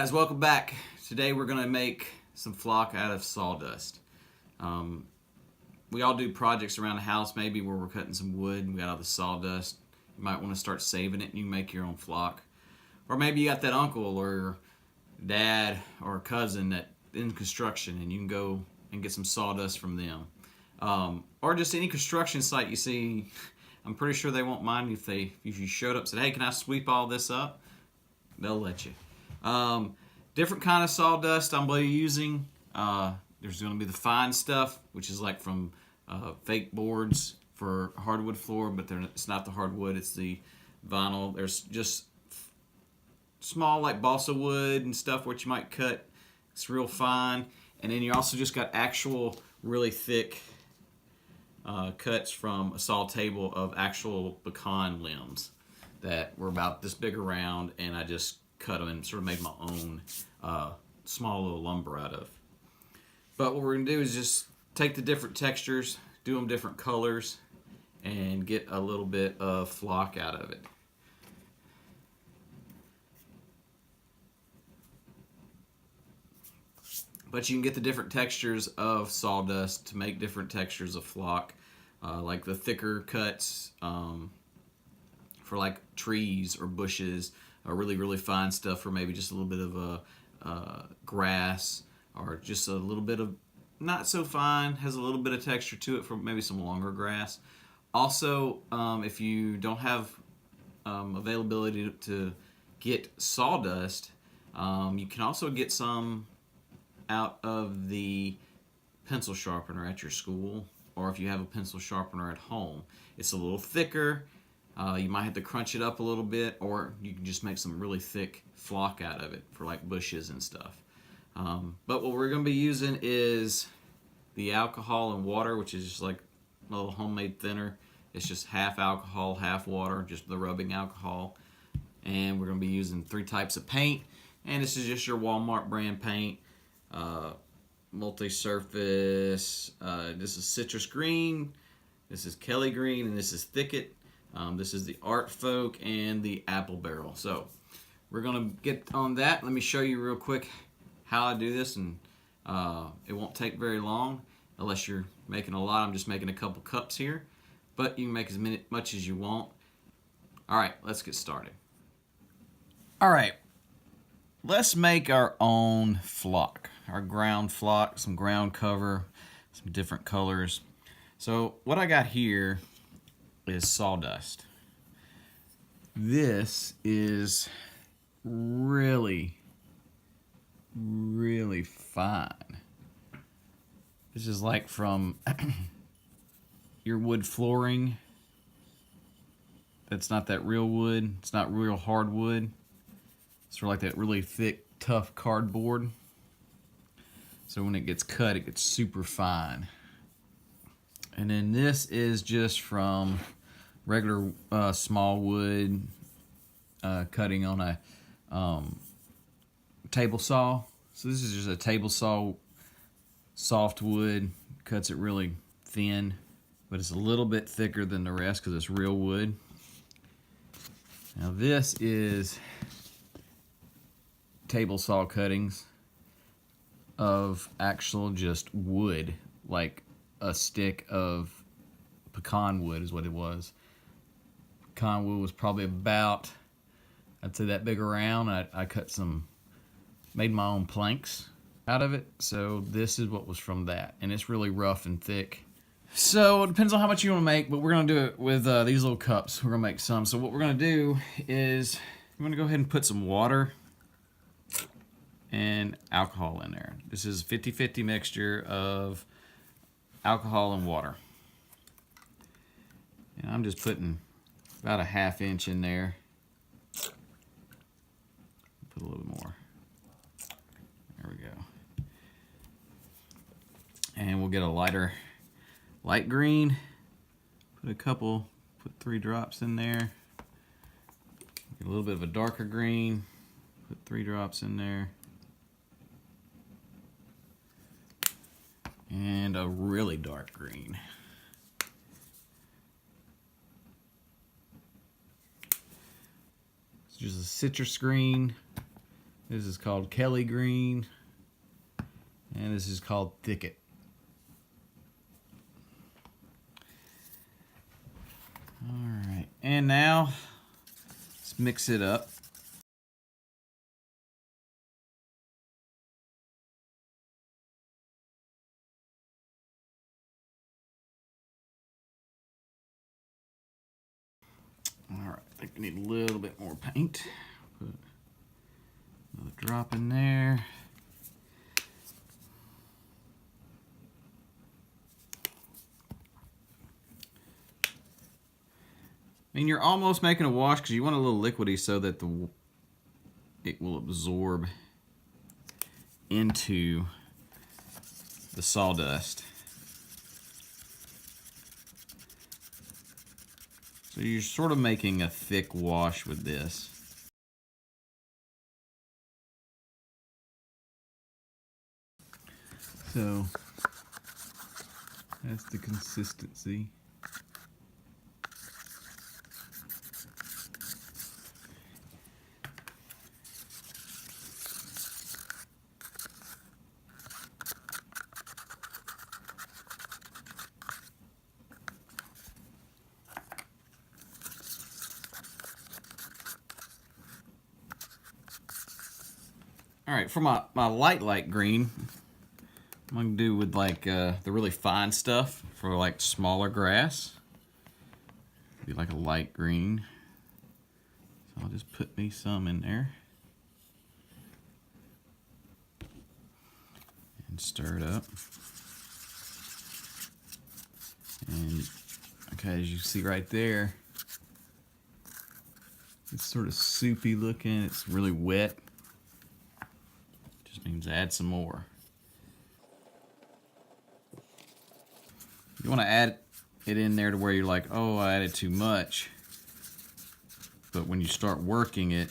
guys, welcome back. Today we're going to make some flock out of sawdust. We all do projects around the house maybe where we're cutting some wood and we got all the sawdust. You might want to start saving it and you can make your own flock. Or maybe you got that uncle or dad or cousin that in construction and you can go and get some sawdust from them. Or just any construction site you see. I'm pretty sure they won't mind if you showed up and said, hey, can I sweep all this up? They'll let you. Different kind of sawdust I'm going to be using. There's going to be the fine stuff, which is like from fake boards for hardwood floor, but it's not the hardwood, it's the vinyl. There's just small like balsa wood and stuff which you might cut. It's real fine. And then you also just got actual really thick cuts from a saw table of actual pecan limbs that were about this big around, and I just cut them and sort of made my own small little lumber out of. But what we're going to do is just take the different textures, do them different colors, and get a little bit of flock out of it. But you can get the different textures of sawdust to make different textures of flock, like the thicker cuts for like trees or bushes, or really fine stuff for maybe just a little bit of grass, or just a little bit of not so fine, has a little bit of texture to it for maybe some longer grass. Also, if you don't have availability to get sawdust, you can also get some out of the pencil sharpener at your school, or if you have a pencil sharpener at home. It's a little thicker. You might have to crunch it up a little bit, or you can just make some really thick flock out of it for like bushes and stuff. But what we're going to be using is the alcohol and water, which is just like a little homemade thinner. It's just half alcohol, half water, just the rubbing alcohol. And we're going to be using 3 types of paint. And this is just your Walmart brand paint. Multi-surface. This is citrus green. This is Kelly green, and this is Thicket. This is the Art Folk and the Apple Barrel. So we're going to get on that. Let me show you real quick how I do this, and it won't take very long unless you're making a lot. I'm just making a couple cups here, but you can make as much as you want. All right, let's get started. All right, let's make our own flock, our ground flock, some ground cover, some different colors. So what I got here is sawdust. This is really fine. This is like from your wood flooring. That's not that real wood. It's not real hardwood. It's sort of like that really thick, tough cardboard. So when it gets cut, it gets super fine. And then this is just from regular small wood cutting on a table saw. So this is just a table saw, soft wood, cuts it really thin, but it's a little bit thicker than the rest because it's real wood. Now this is table saw cuttings of actual just wood, like a stick of pecan wood is what it was. Pecan wood was probably about, I'd say that big around. I cut some, made my own planks out of it. So this is what was from that. And it's really rough and thick. So it depends on how much you want to make, but we're going to do it with these little cups. We're going to make some. So what we're going to do is we're going to go ahead and put some water and alcohol in there. This is a 50-50 mixture of alcohol and water. And I'm just putting about a 1/2 inch in there. Put a little more. There we go. And we'll get a light green. Put 3 drops in there. Get a little bit of a darker green. Put 3 drops in there. And a really dark green. It's just a citrus green. This is called Kelly Green. And this is called Thicket. Alright, and now let's mix it up. Alright, I think we need a little bit more paint. Put another drop in there. I mean, you're almost making a wash because you want a little liquidy so that it will absorb into the sawdust. So you're sort of making a thick wash with this. So that's the consistency. All right, for my light green, I'm gonna do with like the really fine stuff for like smaller grass. Be like a light green. So I'll just put me some in there. And stir it up. And okay, as you see right there, it's sort of soupy looking, it's really wet. Just means add some more. You want to add it in there to where you're like, oh, I added too much. But when you start working it,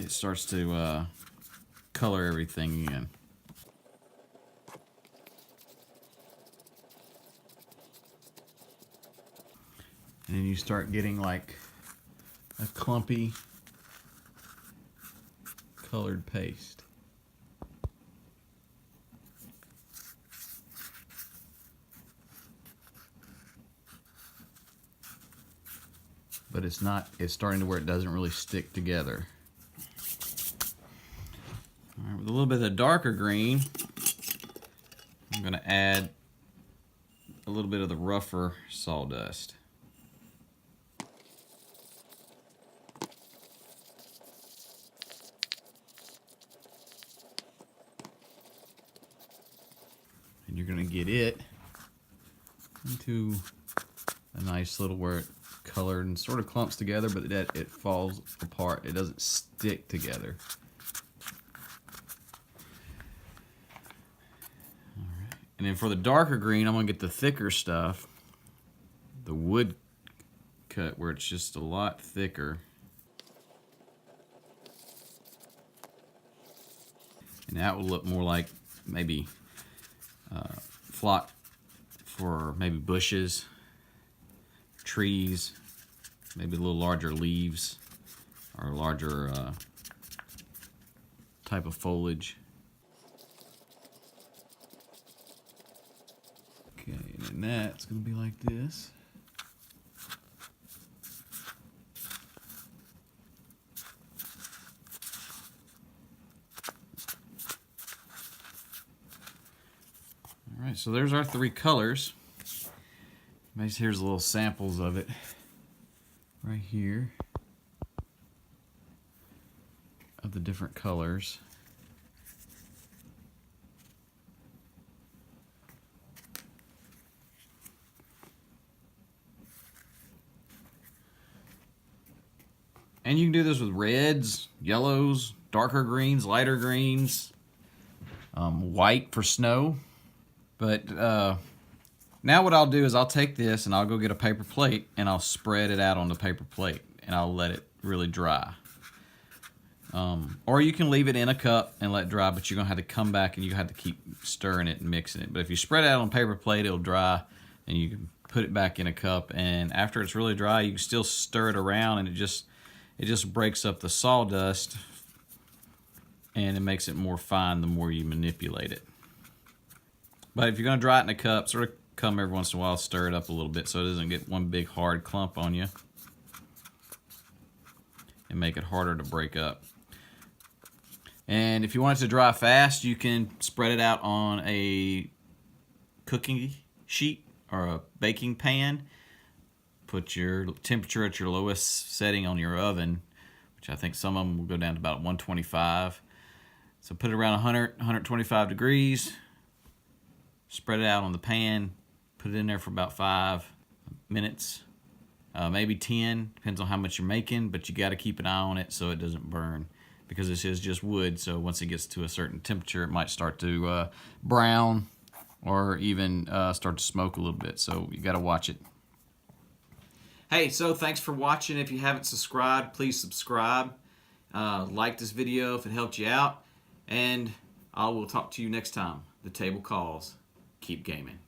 it starts to color everything in. And then you start getting like a clumpy colored paste. But it's starting to where it doesn't really stick together. All right, with a little bit of the darker green, I'm gonna add a little bit of the rougher sawdust. And you're gonna get it into a nice little where it colored and sort of clumps together, but it falls apart. It doesn't stick together. All right. And then for the darker green, I'm gonna get the thicker stuff, the wood cut, where it's just a lot thicker. And that will look more like maybe flock for maybe bushes, trees, maybe a little larger leaves or larger type of foliage. Okay, and then that's going to be like this. All right, so there's our three colors. Here's little samples of it right here of the different colors. And you can do this with reds, yellows, darker greens, lighter greens, white for snow. But now what I'll do is I'll take this and I'll go get a paper plate and I'll spread it out on the paper plate and I'll let it really dry. Or you can leave it in a cup and let it dry, but you're going to have to come back and you have to keep stirring it and mixing it. But if you spread it out on a paper plate, it'll dry and you can put it back in a cup. And after it's really dry, you can still stir it around and it just breaks up the sawdust and it makes it more fine the more you manipulate it. But if you're going to dry it in a cup, sort of come every once in a while, stir it up a little bit so it doesn't get one big hard clump on you and make it harder to break up. And if you want it to dry fast, you can spread it out on a cooking sheet or a baking pan. Put your temperature at your lowest setting on your oven, which I think some of them will go down to about 125. So put it around 100, 125 degrees. Spread it out on the pan. Put it in there for about 5 minutes, maybe 10. Depends on how much you're making, but you got to keep an eye on it so it doesn't burn, because this is just wood. So once it gets to a certain temperature, it might start to brown or even start to smoke a little bit. So you got to watch it. Hey, so thanks for watching. If you haven't subscribed, please subscribe. Like this video if it helped you out. And I will talk to you next time. The table calls. Keep gaming.